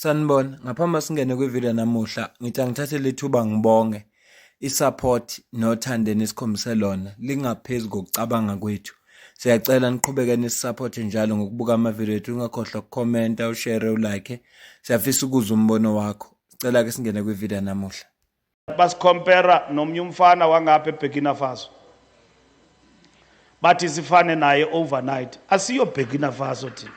Sanibona, ngaphambi singene kwividiyo namuhla, ngithi angithathe lethuba ngibonge i-support nothando enikhombise lona lingaphezu kokucabanga kwethu. Siyacela niqhubeke nisiphote njalo ngokubuka amavidiyo ethu, ungakhohlwa ukukhomenta, ushare, ulike. Siyafisa ukuzwa umbono wakho. Sicela ke singene kwividiyo namuhla. Basikhompera nomnye umfana wangapha eBurkina Faso bathi sifane naye overnight. Asiyo Burkina Faso thina.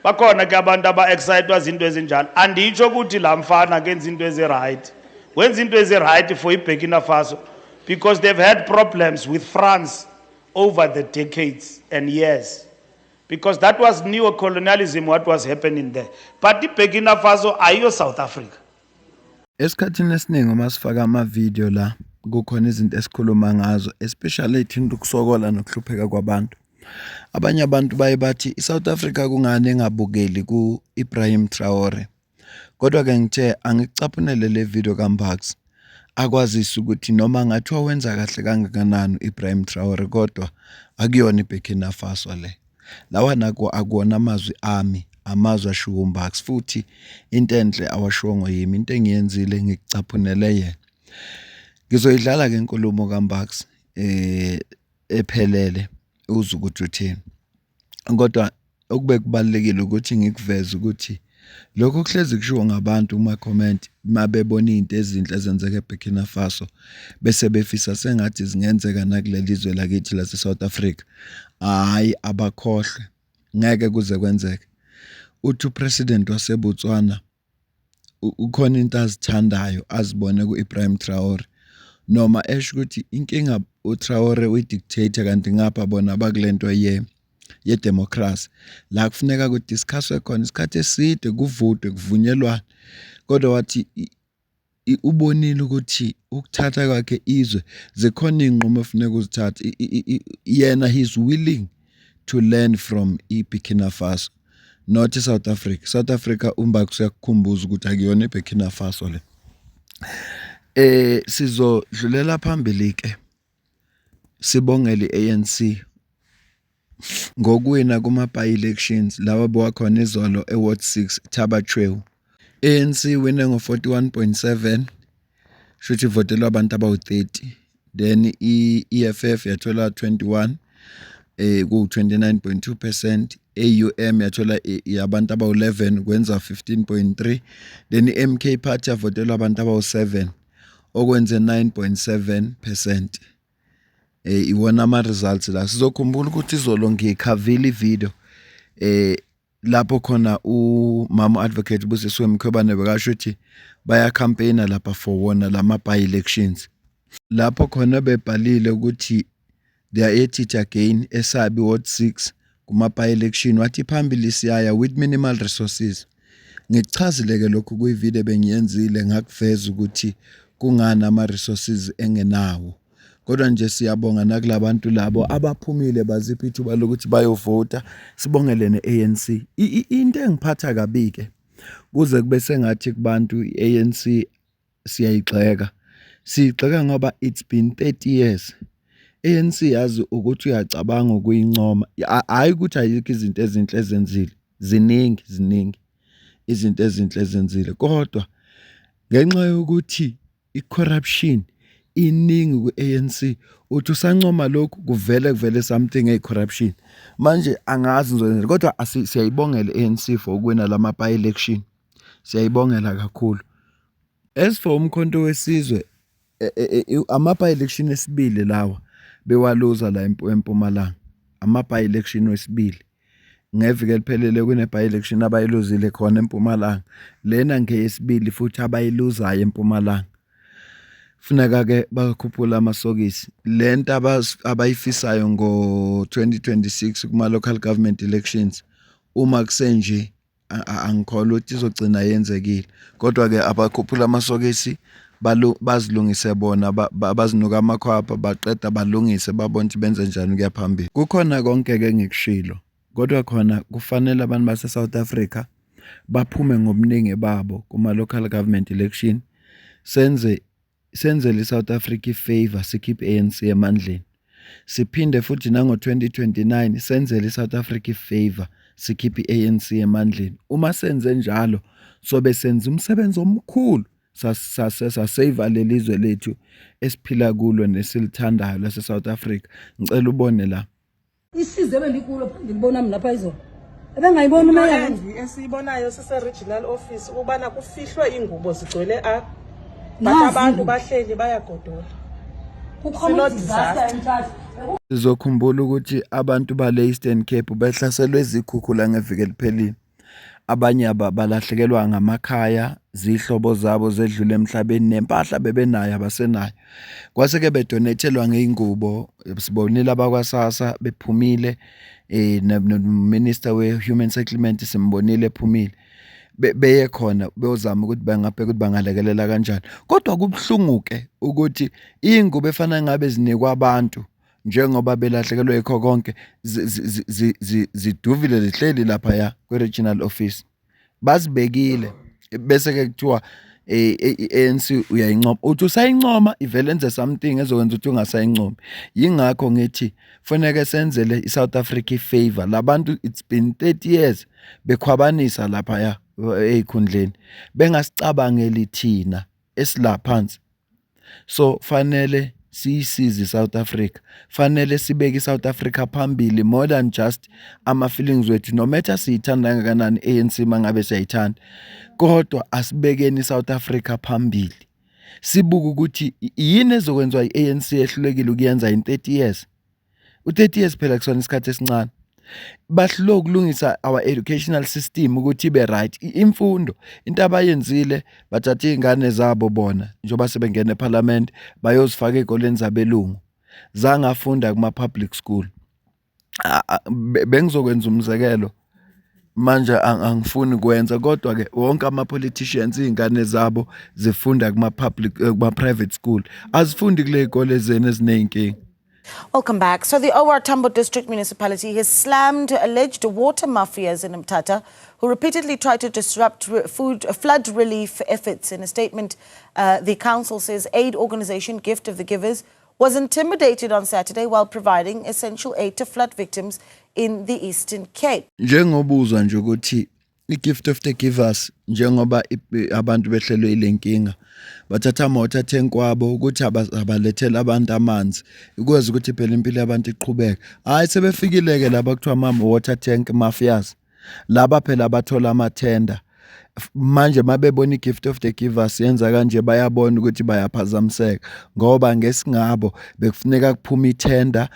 Bakhona ke abantu aba-excitedwa zinto ezinjalo. Anditsho ukuthi la mfana kenza into ezi-right. Wenza into ezi-right for iBurkina Faso because they've had problems with France over the decades and years. Because that was neo-colonialism what was happening there. But iBurkina Faso ayiyo South Africa. Esikhathini esiningi uma sifaka amavidiyo la kukhona izinto esikhuluma ngazo, especially ethinta ukusokola nokuhlupheka kwabantu. Abanye abantu baye bathi iSouth Africa kungani engabukeli ku-Ibrahim Traore. Kodwa ke ngithe angikucaphunele le video kaMbax akwazisa ukuthi noma ngathiwa wenza kahle kangakanani uIbrahim Traore kodwa akuyona iBurkina Faso le. Lawa nako akuwona amazwi ami, amazwi ashiwo uMbax futhi into enhle awashongo yimi, into engiyenzile ngikucaphunele yena. Ngizoyidlala ke inkulumo kaMbax ephelele uze ukuthi uthini. Kodwa okube kubalekile ukuthi ngikuveze ukuthi lokho kuhlezi kushiwo ngabantu uma comment mabebona izinto ezinhle ezenzeka eBurkina Faso bese befisa sengathi zingenzeka nakuleli izwe lakithi lase South Africa. Hayi, abakhohle, ngeke kuze kwenzeke. Uthi upresident waseBotswana ukhona into azithandayo azibone kuIbrahim Traore, noma esho ukuthi inkinga uTraore uyidictator kanti ngapha bona bakulento ye-democracy la kufuneka kudiscusswe khona isikhathi eside, kuvutwe, kuvunyelwane. Kodwa wathi ubonile ukuthi ukuthatha kwakhe izwe zikhona inqumo efuneka uzithatha. Yena he's willing to learn from iBurkina Faso, not South Africa. South Africa uMbax uyakukhumbuza ukuthi akuyona iBurkina Faso le. Sizodlulela phambili ke sibongele iANC ngokuwina kuma-by-elections lawa bewakhona izolo eWard 6 Thaba Chueu. ANC wine ngo-41.7, shuthi votelwa abantu abawu-30. Then i-EFF yathola 21 ku-29.2%. AUM yathola yabantu abawu-11 kwenza 15.3. Then i-MK Party yavotelwa abantu abawu-7 okwenze 9.7%. Iwona ama-results la. Sizokhumbula ukuthi izolo ngikhavile ivideo lapho khona umama advocate Busisiwe Mkhwebane bekasho ukuthi baya campaigna lapha for wona lama by-elections. Lapho khona bebhalile ukuthi they are at it again esabi Ward 6 kuma by-election, wathi phambili siyaya with minimal resources. Ngichazile ke lokho kuyivideo bengiyenzile ngakuveza ukuthi kungani ama-resources engenawo. Kodwa nje siyabonga nakulabantu labo abaphumile bazipha ithuba lokuthi bayovota. Sibongele ne-ANC. Into engiphatha kabi ke kuze kube sengathi kubantu i-ANC siyayigxeka. Siyigxeka ngoba it's been 30 years. ANC yazi ukuthi uyacabanga ukuyincoma. Hayi ukuthi ayikho izinto ezinhle ezenzile. Ziningi izinto ezinhle ezenzile. Kodwa ngenxa yokuthi i-corruption iningi ku-ANC, uthi usancoma lokhu kuvele something eyi-corruption. Manje angazi ngizokwenza kodwa siyayibongela i-ANC for ukuwina lama by-election. Siyayibongela kakhulu. As for umkhonto wesizwe, ama-by-election esibili lawa bewaluza la eMpumalanga. Ama-by-election wesibili. Ngeviki eliphelele kune by-election abayiluzile khona eMpumalanga. Lena ngeyesibili futhi abayiluzayo eMpumalanga. Funeka ke bakhuphula amasokisi. Lento abayifisayo ngo-2026 kuma-local government elections uma kusenje angikholwa ukuthi izogcina yenzekile. Kodwa ke abakhuphula amasokisi bazilungise bona, bazinuka amakhwapha, baqeda balungise babone ukuthi benze njani kuya phambili. Kukhona konke ke ngikushilo. Kodwa khona kufanele abantu base South Africa baphume ngobuningi babo kuma-local government election. Senzele iSouth Africa ifavor, sikhiphe ANC emandleni. Siphinde futhi nango-2029 senzele iSouth Africa ifavor, sikhiphe i-ANC emandleni. Uma senze njalo sobe senza umsebenzi omkhulu saseva leli zwe lethu esiphila kulo nesilithandayo lase South Africa. Ngicela ubone la. Isize belikulo phande libona mina lapha izolo. Ebengayibona umeya esiyibonayo sise regional office ubana kufihlwe ingubo zigcwele but abantu bahleli bayagodola. kukhona disaster enhlanhla. Sizokhumbula ukuthi abantu bale Eastern Cape behlaselwe izikhukhula ngeviki eliphelile. Abanye balahlekelwa ngamakhaya, zihlobo zabo zedlule emhlabeni nempahla bebenayo abasenayo. Kwase ke bedonathelwa ngeingubo, sibonile abakwaSASSA bephumile, no Minister we-Human Settlement simbonile ephumile. Beye khona beyozama ukuthi bangabheka ukuthi bangalekelela kanjani. Kodwa kubhlungu ke ukuthi ingubo efana ngabe zinikwa abantu njengoba belahlekelwe yikho konke ziduvile zihleli lapha ya kwe-regional office bazibekile bese ke kuthiwa ANC uyayincoma uthi usayincoma ivele enze something ezokwenza ukuthi ungasayincomi. Yingakho ngithi kufanele senzele iSouth Africa ifavor. Labantu it's been 30 years bekhwabanisa lapha ya ezikhundleni bengasicabangeli thina esilaphansi. So fanele siyisize South Africa. Fanele sibeke iSouth Africa phambili more than just ama feelings wethu. No matter siyithanda kangakanani ANC mangabe siyayithanda. Kodwa asibekeni iSouth Africa phambili. Sibuka ukuthi yini ezokwenziwa iANC ehlulekile ukuyenza in 30 years. U30 years phela kusona isikhathi esincane. Bahlulwa ukulungisa our educational system ukuthi ibe right. Imfundo into abayenzile bathatha izingane zabo bona njengoba sebengena eParliament bayozifaka ezikoleni zabelungu. Zangafunda kuma public school. Bengizokwenza umzekelo manje angifuni kwenza kodwa ke wonke ama politicians izingane zabo zifunda kuma public kuma private school. Azifundi kule izikole zene ezinenkinga. Welcome back. So the OR Tambo District Municipality has slammed alleged water mafias in Mthatha who repeatedly try to disrupt flood relief efforts. In a statement, the council says aid organisation Gift of the Givers was intimidated on Saturday while providing essential aid to flood victims in the Eastern Cape. Njengobuzwa nje ukuthi iGift of the Givers njengoba abantu behlelwe ilenkinga bathatha water tank wabo ukuthi abalethela abantu amanzi ukwazi ukuthi phela impilo yabantu iqhubeke. Hayi sebefikileke laba kuthiwa ama water tank mafias laba phela bathola amathenda manje mabebona iGift of the Givers yenza kanje bayabona ukuthi bayaphazamiseka ngoba ngesingabo bekufuneka kuphuma ithenda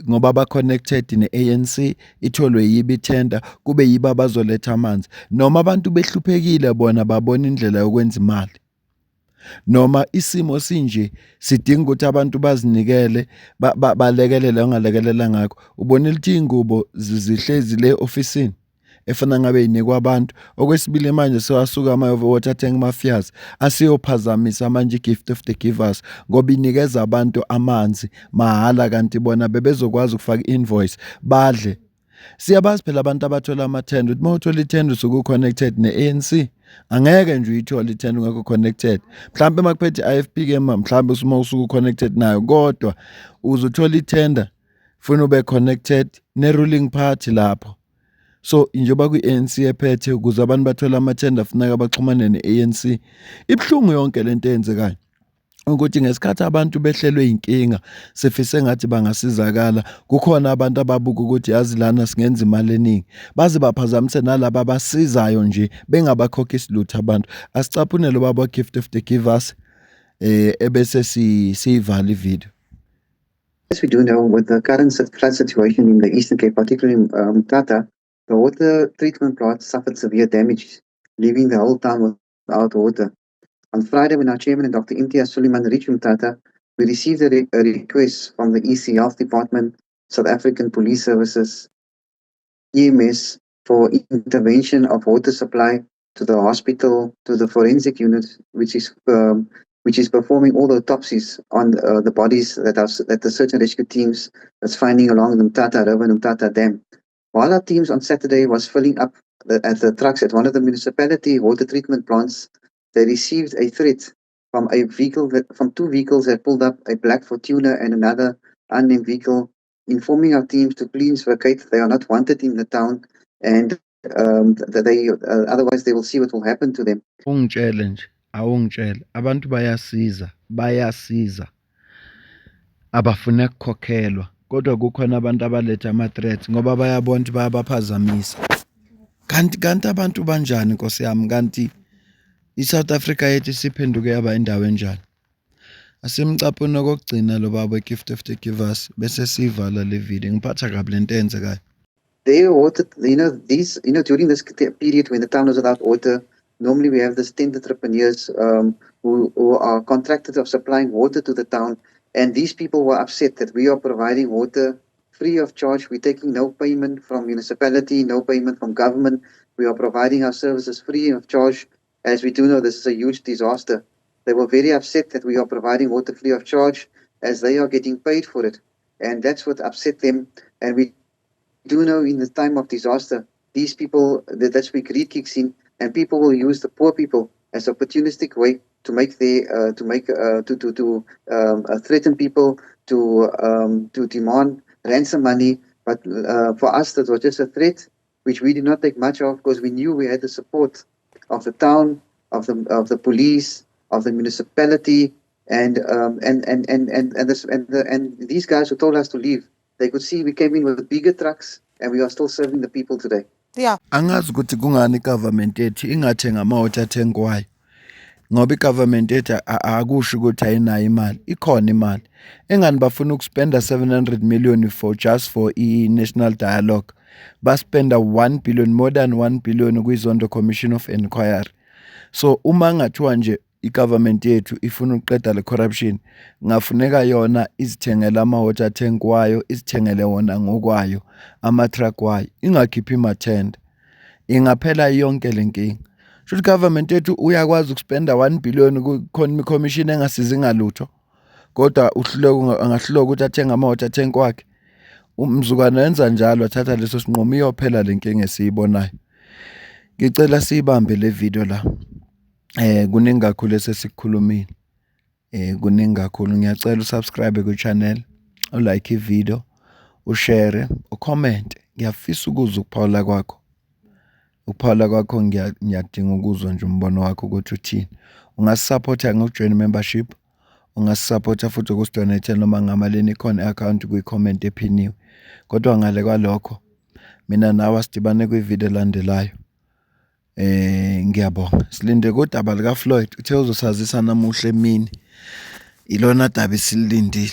ngoba ba connected neANC itholwe yibi ithenda kube yiba bazoletha amanzi noma abantu behluphekile bona babona indlela yokwenza imali. Noma isimo sinje sidinga ukuthi abantu bazinikele balekelele ongalekelela ngakho. Ubonile ukuthi ingubo zihlezi le officeini efana ngabe inikwa abantu. Okwesibili manje sewasuka ama water tank mafias asiyophazamisa manje iGift of the Givers ngoba inikeza abantu amanzi mahala kanti bona bebezokwazi ukufaka invoice badle. Siyabazi phela abantu abathola amathenda uthi mawuthola ithenda usuku connected neANC angeke nje uyithola ithenda ungakho connected. Mhlawumbe makuphethe IFP ke mhlawumbe uma usuku connected nayo kodwa uzothola ithenda funa ube connected ne-ruling party lapho. So njengoba kwi-ANC ephethe ukuze abantu bathola amathenda funeka baxhumane ne-ANC. Ibhlungu yonke lento eyenzekayo ukuthi ngesikhathi abantu behlelwe inkinga sefise ngathi bangasizakala kukhona abantu ababuka ukuthi yazi lana singenza imali eningi baze baphazamise nalabo abasizayo nje bengabakhokhi isilutho abantu. Asicaphunele baba Gift of the Givers ebese siyivala ivideo. As we do know, with the current flood situation in the Eastern Cape, particularly in Mthatha, the water treatment plant suffered severe damage, leaving the whole town without water. On Friday, when our chairman and Dr. Imtiaz Suleiman reached Mthatha, we received a request from the EC Health Department, South African Police Services, EMS, for intervention of water supply to the hospital, to the forensic unit, which is performing all the autopsies on the bodies that the search and rescue teams that's finding along the Mthatha River and Mthatha Dam. While our teams on Saturday was filling up at the trucks at one of the municipality water treatment plants, they received a threat from from two vehicles that pulled up, a black Fortuner and another unnamed vehicle, informing our teams to please vacate. They are not wanted in the town. and that they otherwise they will see what will happen to them. Ungitshele nje, awungitshele. Abantu bayasiza. Abafuna ukukhokhelwa. Kodwa kukhona abantu abaletha ama-threats ngoba bayabona ukuthi bayabaphazamisa. Kanti abantu banjani Nkosi yami? Kanti iSouth Africa yethu siphenduke yaba indawo enjani? Asimcaphuna kokugcina lo baba gift of the givers bese sivala le video. Ngiphatha kabi lento eyenzekayo. They water, during this period when the town was without water, normally we have this tent entrepreneurs who are contracted of supplying water to the town, and these people were upset that we are providing water free of charge. We're taking no payment from municipality, no payment from government. We are providing our services free of charge. As we do know, this is a huge disaster. They were very upset that we are providing water free of charge as they are getting paid for it. And that's what upset them. And we do know in the time of disaster, these people, that's where greed kicks in, and people will use the poor people as opportunistic way to make their threaten people, to demand ransom money. But for us, that was just a threat, which we did not take much of, because we knew we had the support of the town, of the police, of the municipality, and these guys who told us to leave. They could see we came in with bigger trucks, and we are still serving the people today. Yeah. Angazi ukuthi kungani government yethu ingathenga ama-water tank kwayo. Ngoba i-government yethu akusho ukuthi ayinayo imali. Ikhona imali. Engani bafuna ukuspenda 700 million just for i-national dialogue. Baspenda 1 billion, more than 1 billion kwiZondo Commission of Inquiry. So uma ngathiwa nje i-government yethu ifuna ukuqeda le corruption, ngafuneka yona izithengele ama-water tank wayo, izithengele wona ngokwayo, ama-truck wayo, ingakhiphi imathenda. Ingaphela yonke le nkinga. Should government yethu uyakwazi ukuspenda 1 billion ku-commission engasizi ngalutho, kodwa angahluka ukuthi athenga ama-water tank wakhe. Umzukwana wenza njalo, athatha leso sinqumo, iyophela le nkinga esiyibonayo. Ngicela siyibambe le video la. Kuningi kakhulu esesikhulumile. Kuningi kakhulu. Ngiyacela usubscribe ku-channel, ulike i-video, ushare, ucomment. Ngiyafisa ukuzwa ukuphawula kwakho. Ukuphawula kwakho ngiyadinga ukuzwa nje umbono wakho ukuthi uthini. Ungasupporta ngokujoin membership. Ungasupporta futhi ukusdonate noma ngamalini ikhona i-account kwi-comment ephiniwe. Kodwa ngale kwalokho, mina nawe sidibane kwi-video elandelayo. Ngiyabonga. Silinde kodaba lika Floyd uthe uzosazisa namuhla emini. Ilona daba esilindile.